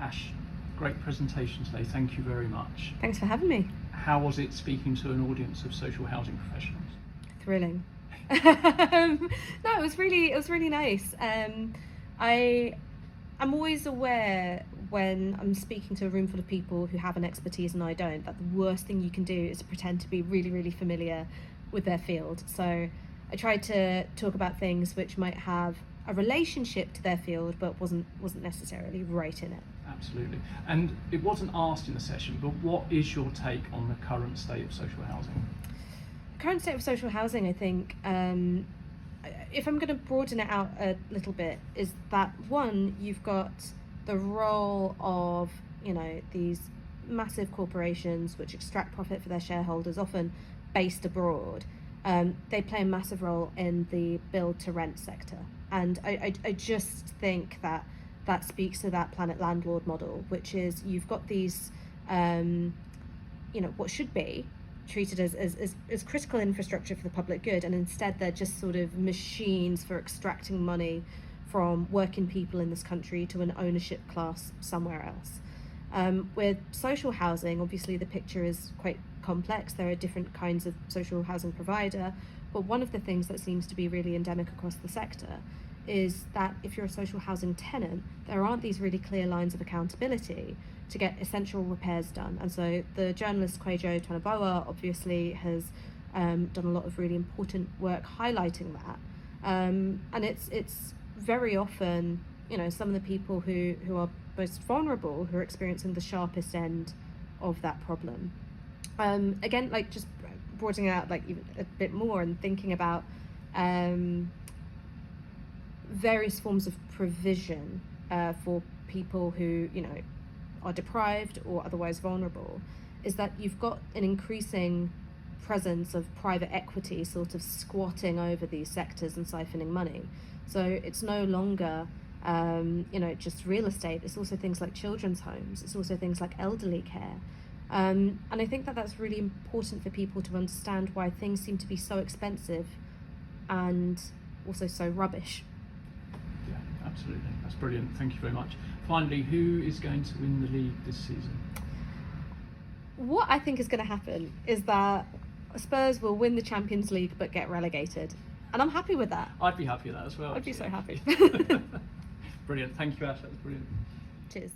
Ash, great presentation today. Thank you very much. Thanks for having me. How was it speaking to an audience of social housing professionals? Thrilling. No, it was really nice. I'm always aware when I'm speaking to a room full of people who have an expertise and I don't, that the worst thing you can do is to pretend to be really familiar with their field. So I tried to talk about things which might have a relationship to their field but wasn't necessarily right in it. Absolutely. And it wasn't asked in the session, but what is your take on the current state of social housing? Current state of social housing, I think, if I'm going to broaden it out a little bit, is that one, you've got the role of, these massive corporations which extract profit for their shareholders, often based abroad. They play a massive role in the build to rent sector. And I just think that speaks to that planet landlord model, which is you've got these, what should be treated as critical infrastructure for the public good, and instead they're just sort of machines for extracting money from working people in this country to an ownership class somewhere else. With social housing, obviously the picture is quite complex. There are different kinds of social housing provider, but one of the things that seems to be really endemic across the sector is that if you're a social housing tenant, there aren't these really clear lines of accountability to get essential repairs done. And so the journalist Kwejo Tanaboa obviously has done a lot of really important work highlighting that. And it's very often, some of the people who are most vulnerable who are experiencing the sharpest end of that problem. Again, just broadening it out even a bit more and thinking about various forms of provision for people who, are deprived or otherwise vulnerable, is that you've got an increasing presence of private equity sort of squatting over these sectors and siphoning money. So it's no longer, just real estate. It's also things like children's homes. It's also things like elderly care. And I think that that's really important for people to understand why things seem to be so expensive and also so rubbish. Yeah, absolutely. That's brilliant. Thank you very much. Finally, who is going to win the league this season? What I think is going to happen is that Spurs will win the Champions League but get relegated. And I'm happy with that. I'd be happy with that as well. I'd be so happy. Brilliant. Thank you, Ash. That was brilliant. Cheers.